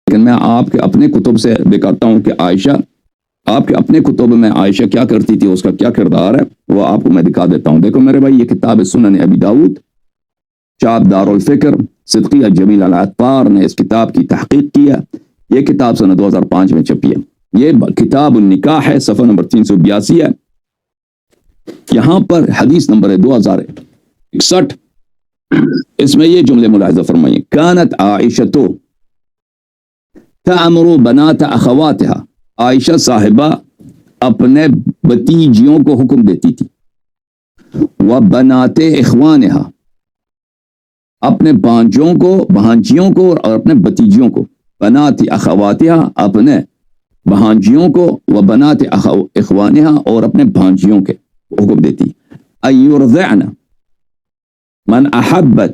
لیکن میں آپ کے اپنے کتب سے دکھاتا ہوں کہ عائشہ، آپ کے اپنے کتب میں عائشہ کیا کرتی تھی، اس کا کیا کردار ہے، وہ آپ کو میں دکھا دیتا ہوں۔ دیکھو میرے بھائی، یہ کتاب ہے سنن ابی داؤد، چاپ دار الفکر، صدقیہ جمیل العطار نے اس کتاب کی تحقیق کیا۔ یہ کتاب سنہ 2005 میں چھپی ہے۔ یہ کتاب النکاح ہے، صفحہ نمبر 382 ہے۔ یہاں پر حدیث نمبر ہے 2061۔ اس میں یہ جملے ملاحظہ فرمائیے، کانت عائشۃ تأمر بنات اخواتها، عائشہ صاحبہ اپنے بتیجیوں کو حکم دیتی تھی، وبنات اخوانها، اپنے بھانجوں کو، بھانجیوں کو اور اپنے بتیجیوں کو، بنات اخواتها اپنے بھانجیوں کو، وبنات اخوانها اور اپنے بھانجیوں کے حکم دیتی، ایرضعن من احبت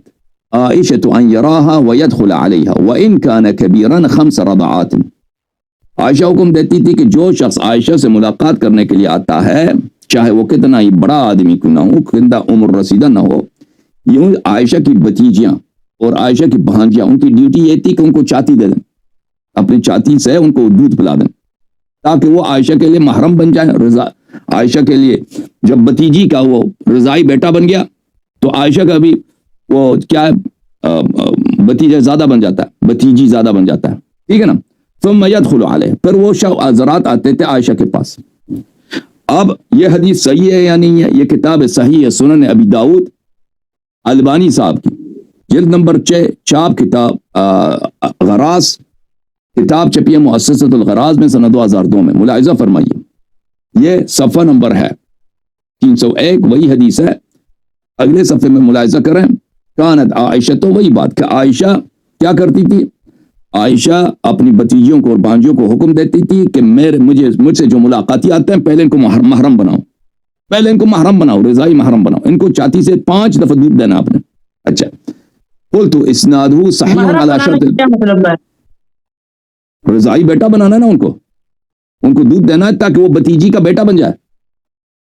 عائشۃ ان یراها ويدخل عليها وان كان كبيرا 5 رضعات۔ عائشہ حکم دیتی تھی کہ جو شخص عائشہ سے ملاقات کرنے کے لیے آتا ہے، چاہے وہ کتنا ہی بڑا آدمی کیوں نہ ہو، کتنا عمر رسیدہ نہ ہو، یوں عائشہ کی بتیجیاں اور عائشہ کی بھانجیاں، ان کی ڈیوٹی یہ تھی کہ ان کو چاتی دے دیں، اپنی چاتی سے ان کو دودھ پلا دیں تاکہ وہ عائشہ کے لیے محرم بن جائیں۔ رضا عائشہ کے لیے جب بتیجی کا وہ رضائی بیٹا بن گیا تو عائشہ کا بھی وہ کیا ہے، بتیجہ زیادہ بن جاتا ہے، بتیجی زیادہ بن جاتا ہے، ٹھیک ہے نا۔ ثم يدخل علیہ، پھر وہ حضرات آتے تھے عائشہ کے پاس۔ اب یہ حدیث صحیح ہے یا نہیں ہے؟ یہ کتاب صحیح ہے سنن ابی داؤد البانی صاحب کی، جلد نمبر 6، چاپ کتاب غراض، کتاب چھپی ہے مؤسسۃ الغراض میں سنہ 2002 میں۔ ملاحظہ فرمائیے، یہ صفحہ نمبر ہے 301، وہی حدیث ہے۔ اگلے صفحے میں ملاحظہ کریں، کانت عائشہ، تو وہی بات کہ عائشہ کیا کرتی تھی، عائشہ اپنی بتیجیوں کو اور بھانجیوں کو حکم دیتی تھی کہ مجھ سے جو ملاقاتی آتے ہیں پہلے ان کو محرم بناؤ، پہلے ان کو محرم بناؤ، رضائی محرم بناؤ، ان کو چاتی سے 5 دفعہ دودھ دینا آپ نے۔ اچھا، قلت اسنادہ صحیح علی شرط، کیا مطلب ہے؟ رضائی بیٹا بنانا ہے نا، ان کو دودھ دینا ہے تاکہ وہ بتیجی کا بیٹا بن جائے۔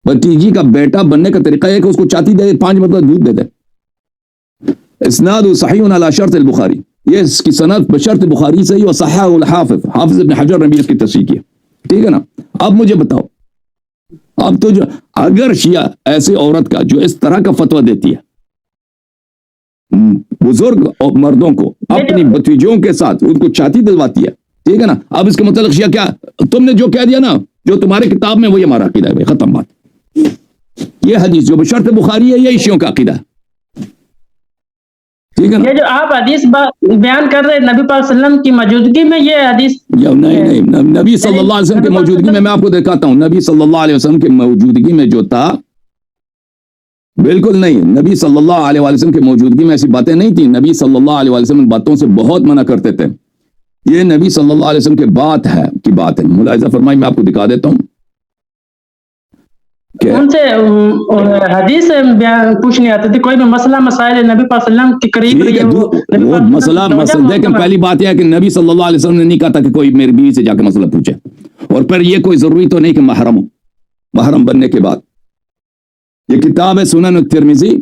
بتیجی کا بیٹا بننے کا طریقہ ہے کہ اس کو چاتی دے، 5 مرتبہ دودھ دے دے۔ اسناد صحیح علی شرط البخاری، یہ اس کی سند بشرط بخاری صحیح، اور صححہ الحافظ، حافظ ابن حجر نے بھی اس کی تصحیح کی، ٹھیک ہے نا۔ اب مجھے بتاؤ، اب تو جو اگر شیعہ ایسی عورت کا جو اس طرح کا فتویٰ دیتی ہے، بزرگ اور مردوں کو اپنی بتیجوں کے ساتھ ان کو چاتی دلواتی ہے، ٹھیک ہے نا، اب اس کے متعلق شیعہ کیا، تم نے جو کہہ دیا نا، جو تمہارے کتاب میں، وہی ہمارا عقیدہ ہے، ختم بات۔ یہ حدیث جو بشرط بخاری ہے، یہی شیعوں کا عقیدہ ہے، ٹھیک ہے نا۔ یہ جو آپ حدیث بیان کر رہے ہیں نبی پاک صلی اللہ علیہ وسلم کی موجودگی میں، یہ حدیث نہیں، نبی صلی اللہ علیہ وسلم کی موجودگی میں آپ کو دکھاتا ہوں، نبی صلی اللہ علیہ وسلم کی موجودگی میں جو تھا، بالکل نہیں، نبی صلی اللہ علیہ وسلم کی موجودگی میں ایسی باتیں نہیں تھیں۔ نبی صلی اللہ علیہ وسلم ان باتوں سے بہت منع کرتے تھے، یہ نبی صلی اللہ علیہ وسلم کے بات ہے۔ ملاحظہ فرمائی، میں آپ کو دکھا دیتا ہوں کہ ان سے حدیث پوچھنی آتی تھی، کوئی بھی مسئلہ مسائل نبی پاک صلی اللہ علیہ وسلم کے قریب ٹھیک ہے، وہ مسئلہ دیکھیں، پہلی بات یہ ہے کہ نبی صلی اللہ علیہ وسلم نے نہیں کہا تھا کہ کوئی میری بیوی سے جا کے مسئلہ پوچھے، اور پھر یہ کوئی ضروری تو نہیں کہ محرم بننے کے بعد۔ یہ کتاب ہے سنن الترمذی،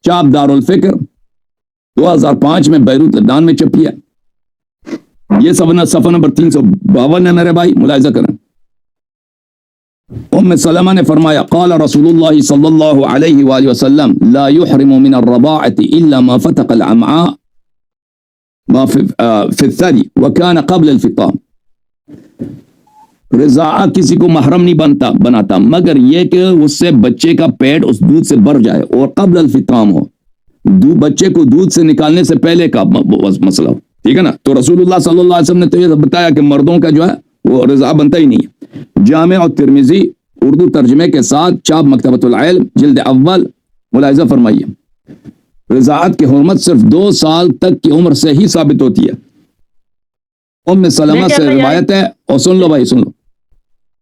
چاپ دار الفکر، 2005 میں بیروت لبنان میں چھپی ہے۔ یہ صفحہ نمبر 352 ہے میرے بھائی، ملاحظہ کریں۔ ام سلمہ نے فرمایا، قال رسول اللہ صلی اللہ علیہ وآلہ وسلم، لا يحرم من الرضاعة الا ما فتق الامعاء ما في الثدي وكان قبل الفطام۔ رضاعت کسی کو محرم نہیں بناتا مگر یہ کہ اس سے بچے کا پیٹ اس دودھ سے بھر جائے اور قبل الفطام ہو، بچے کو دودھ سے نکالنے سے پہلے کا مسئلہ ہو، ٹھیک ہے نا۔ تو رسول اللہ صلی اللہ علیہ وسلم نے تو یہ بتایا کہ مردوں کا جو ہے وہ رضاع بنتا ہی نہیں ہے۔ جامع الترمذی اردو ترجمے کے ساتھ، چاپ مکتبۃ العلم، جلد اول، ملاحظہ فرمائیے، رضاعت کی حرمت صرف 2 سال تک کی عمر سے ہی ثابت ہوتی ہے۔ ام سلمہ سے روایت ہے، اور سن لو بھائی، سن لو،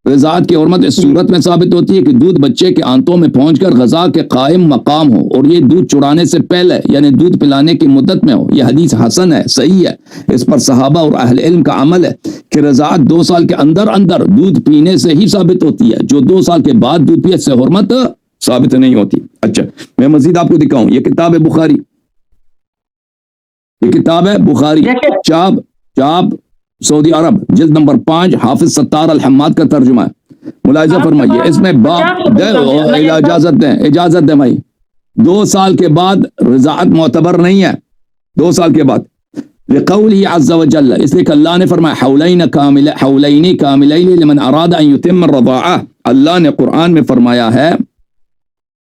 رضاعت کی حرمت اس صورت میں ثابت ہوتی ہے کہ دودھ بچے کے آنتوں میں پہنچ کر غذا کے قائم مقام ہو، اور یہ دودھ چڑانے سے پہلے یعنی دودھ پلانے کی مدت میں ہو۔ یہ حدیث حسن ہے، صحیح ہے، اس پر صحابہ اور اہل علم کا عمل ہے کہ رضاعت 2 سال کے اندر دودھ پینے سے ہی ثابت ہوتی ہے، جو 2 سال کے بعد دودھ پینے سے حرمت ثابت نہیں ہوتی۔ اچھا، میں مزید آپ کو دکھاؤں، یہ کتاب ہے بخاری، یہ کتاب ہے بخاری، چاپ سعودی عرب، جلد نمبر 5، حافظ ستار الحماد کا ترجمہ ہے، ملاحظہ فرمائیے اس میں اجازت دیں بھائی، 2 سال کے بعد رضاعت معتبر نہیں ہے، 2 سال کے بعد، لقوله عز وجل، اس لیے کہ اللہ نے فرمایا حولین کاملین لمن اراد ان یتم الرضاعہ، اللہ نے قرآن میں فرمایا ہے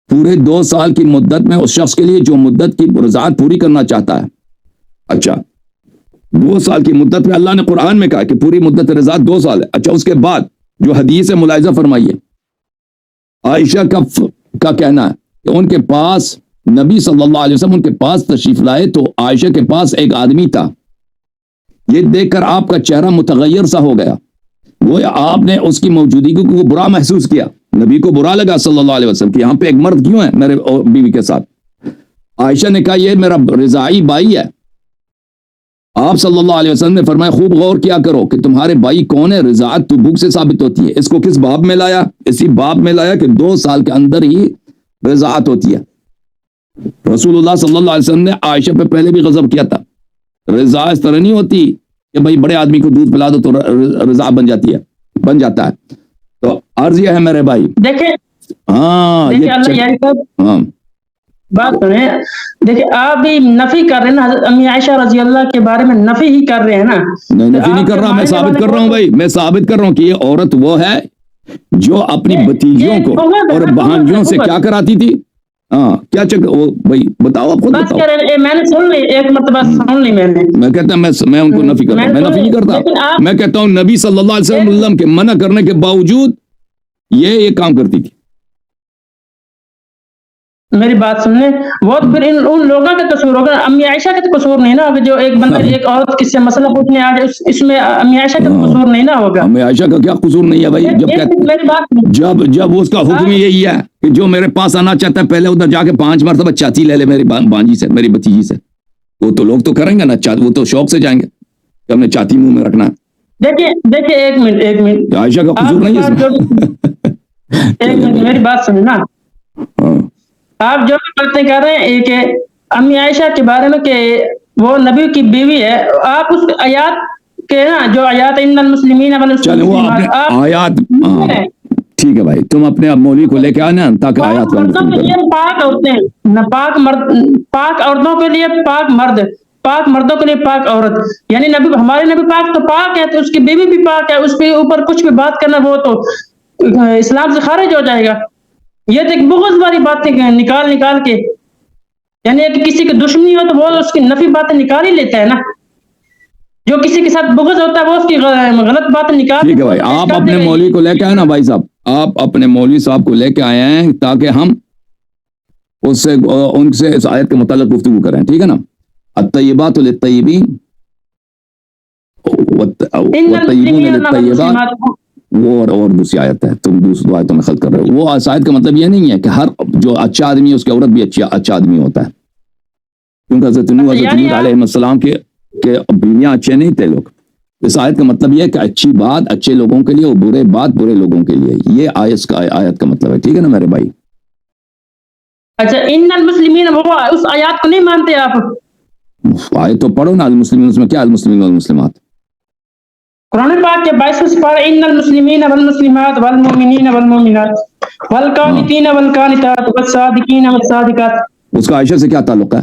پورے 2 سال کی مدت میں اس شخص کے لیے جو مدت کی رضاعت پوری کرنا چاہتا ہے۔ اچھا 2 سال کی مدت میں اللہ نے قرآن میں کہا کہ پوری مدت رضاعت 2 سال ہے۔ اچھا اس کے بعد جو حدیث ہے ملاحظہ فرمائیے، عائشہ کا کہنا ہے کہ ان کے پاس نبی صلی اللہ علیہ وسلم ان کے پاس تشریف لائے تو عائشہ کے پاس ایک آدمی تھا، یہ دیکھ کر آپ کا چہرہ متغیر سا ہو گیا، وہ آپ نے اس کی موجودگی کو برا محسوس کیا، نبی کو برا لگا صلی اللہ علیہ وسلم کہ یہاں پہ ایک مرد کیوں ہے میرے بیوی کے ساتھ۔ عائشہ نے کہا یہ میرا رضاعی بھائی ہے۔ آپ صلی اللہ علیہ وسلم نے فرمایا خوب غور کیا کرو کہ تمہارے بھائی کون ہے، رضاعت تو بھوک سے ثابت ہوتی ہے۔ اس کو کس باب میں لایا؟ اسی باب میں لایا کہ 2 سال کے اندر ہی رضاعت ہوتی ہے۔ رسول اللہ صلی اللہ علیہ وسلم نے عائشہ پہ پہلے بھی غضب کیا تھا، رضاعت اس طرح نہیں ہوتی کہ بھائی بڑے آدمی کو دودھ پلا دو تو رضاعت بن جاتا ہے۔ تو عرض یہ ہے میرے بھائی، دیکھیں بات سنیں، دیکھیں آپ بھی نفی کر رہے ہیں نا، حضرت امی عائشہ رضی اللہ کے بارے میں نفی ہی کر رہے ہیں نا۔ نہیں نفی نہیں کر رہا، میں ثابت کر رہا ہوں بھائی، میں ثابت کر رہا ہوں کہ یہ عورت وہ ہے جو اپنی بھتیجیوں کو اور بھانجوں سے کیا کراتی تھی۔ ہاں کیا بھائی بتاؤ، آپ خود بتاؤ۔ میں نے سن لی، ایک مرتبہ سن لی میں کہتا ہوں میں ان کو نفی کرتا ہوں، میں نفی نہیں کرتا، میں کہتا ہوں نبی صلی اللہ علیہ وسلم کے منع کرنے کے باوجود یہ کام کرتی تھی۔ میری بات سننے، وہ پھر ان لوگوں کا قصور ہوگا، امی عائشہ کا تو قصور نہیں نا، جو ایک بندہ ایک عورت کس سے مسئلہ پوچھنے آ جائے اس میں امی عائشہ کا قصور نہیں نا ہوگا۔ امی عائشہ کا کیا قصور نہیں ہے بھائی؟ جب اس کا حکم یہی ہے کہ جو میرے پاس آنا چاہتا ہے پہلے ادھر جا کے 5 مرتبہ چاچی لے لے میری بانجی سے، میری بتیجی سے، وہ تو لوگ تو کریں گے نا، وہ تو شوق سے جائیں گے کہ ہم نے چاچی منہ میں رکھنا ہے۔ دیکھیں ایک منٹ عائشہ کا قصور نہیں ہے، ایک منٹ میری بات سنیں نا، آپ جو باتیں کر رہے ہیں کہ امی عائشہ کے بارے میں کہ وہ نبی کی بیوی ہے، آپ اس آیات کے نا جو آیات ان المسلمین آیات ٹھیک ہے بھائی، تم اپنے مولوی کو لے کے آنا تاکہ آیات مردوں کے لیے پاک عورتیں نہ پاک عورتوں کے لیے پاک مرد، پاک مردوں کے لیے پاک عورت، یعنی نبی ہمارے نبی پاک تو پاک ہے تو اس کی بیوی بھی پاک ہے، اس کے اوپر کچھ بھی بات کرنا وہ تو اسلام سے خارج ہو جائے گا۔ یہ تو ایک بہت باری باتیں نکال کے، یعنی کہ کسی کی دشمنی ہو تو وہ اس کی نفی باتیں نکال ہی لیتا ہے نا، جو کسی کے ساتھ بغض ہوتا ہے وہ اس کی غلط باتیں نکال۔ ٹھیک ہے بھائی، آپ اپنے مولوی کو لے کے آئے نا بھائی صاحب، آپ اپنے مولوی صاحب کو لے کے آئے ہیں تاکہ ہم ان سے اس آیت کے متعلق گفتگو کریں، ٹھیک ہے نا۔ الطیبات للطیبین والطیبون للطیبات، وہ اور دوسری آیت ہے، تم دوسری آیتوں میں خلط کر رہے ہو۔ وہ آیت کا مطلب یہ نہیں ہے کہ ہر جو اچھا آدمی ہے اس کی عورت بھی اچھا آدمی ہوتا ہے، کیونکہ حضرت نوح علیہ السلام کے بیویاں اچھے نہیں تھے لوگ۔ اس آیت کا مطلب یہ ہے کہ اچھی بات اچھے لوگوں کے لیے اور برے بات برے لوگوں کے لیے، یہ آیت کا مطلب ہے، ٹھیک ہے نا میرے بھائی۔ اچھا ان المسلمین، وہ اس آیات کو نہیں مانتے آپ؟ آیت تو پڑھو نا، المسلمین، اس میں کیا المسلمین والمسلمات؟ قرآن پاک کے 22 سپارہ ان المسلمین والمسلمات والمؤمنین والمؤمنات والقانتین والقانتات والصادقین والصادقات، اس کا عائشہ سے کیا تعلق ہے؟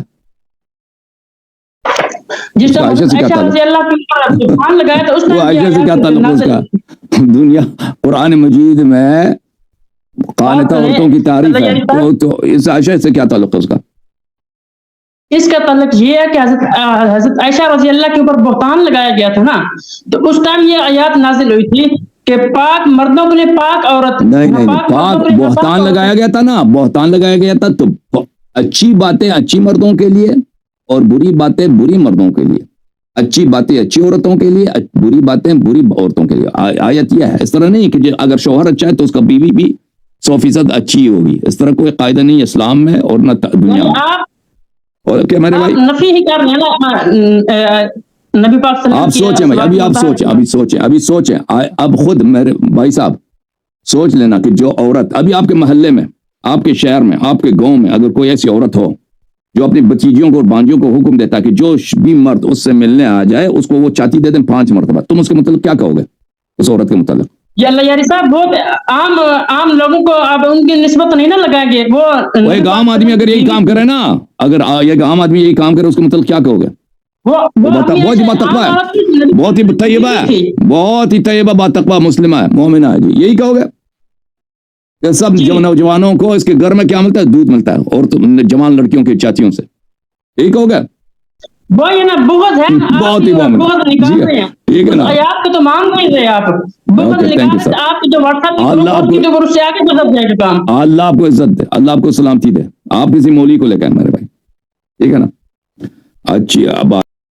جس طرح عائشہ رضی اللہ کی سبحان لگایا تو اس نے عائشہ سے کیا تعلق ہے اس کا؟ دنیا قرآن مجید میں قانتہ عورتوں کی تعریف ہے، تو اس عائشہ سے کیا تعلق ہے اس کا؟ اس کا تعلق یہ ہے کہ حضرت عائشہ رضی اللہ کے اوپر بہتان لگایا گیا تھا نا، تو اس ٹائم یہ آیات نازل ہوئی تھی کہ پاک مردوں کے لیے پاک عورت، نہیں پاک بہتان لگایا گیا تھا نا، بہتان لگایا گیا تھا تو اچھی باتیں اچھی مردوں کے لیے اور بری باتیں بری مردوں کے لیے، اچھی باتیں اچھی عورتوں کے لیے، بری باتیں بری عورتوں کے لیے۔ آیت یہ ہے، اس طرح نہیں کہ اگر شوہر اچھا ہے تو اس کا بیوی بھی 100% اچھی ہوگی، اس طرح کوئی قاعدہ نہیں ہے اسلام میں اور نہ دنیا میں۔ اور کیا میرے بھائی نفی ہی کر رہے ہیں نبی پاک صلی اللہ علیہ وسلم، آپ سوچیں بھائی، ابھی سوچیں اب خود میرے بھائی صاحب سوچ لینا کہ جو عورت ابھی آپ کے محلے میں، آپ کے شہر میں، آپ کے گاؤں میں اگر کوئی ایسی عورت ہو جو اپنی بچیجیوں کو اور بانجیوں کو حکم دیتا ہے کہ جو بھی مرد اس سے ملنے آ جائے اس کو وہ چاتی دے دیں 5 مرتبہ، تم اس کے مطلب کیا کہو گے اس عورت کے متعلق؟ یہ اللہ یاری صاحب بہت عام لوگوں کو آپ ان کی نسبت نہیں نہ لگائیں گے. وہ ایک عام آدمی اگر یہی کام کرے نا، اگر ایک عام آدمی یہی کام کرے اس کے مطلب کیا کہو گے؟ بہت ہی باتقوا ہے، بہت ہی طیبہ ہے، بہت ہی طیبہ باتقوا مسلمہ ہے، مومنہ ہے جی، یہی کہو گے کہ سب نوجوانوں کو اس کے گھر میں کیا ملتا ہے؟ دودھ ملتا ہے، اور جوان لڑکیوں کی چاچیوں سے، یہی کہو گے؟ وہ یہ نا بغض ہے، بہت ہی مومن، بغض نکال رہے ہیں، ٹھیک ہے نا؟ آیات کو تو مان نہیں رہے آپ، بغض نکال رہے آپ کی جو واٹس ایپ کی جو اس سے آگے گزر جائے گا کام. اللہ آپ کو عزت دے، اللہ آپ کو سلامتی دے، آپ کسی مولی کو لے کے مرے بھائی، ٹھیک ہے نا؟ اچھی اب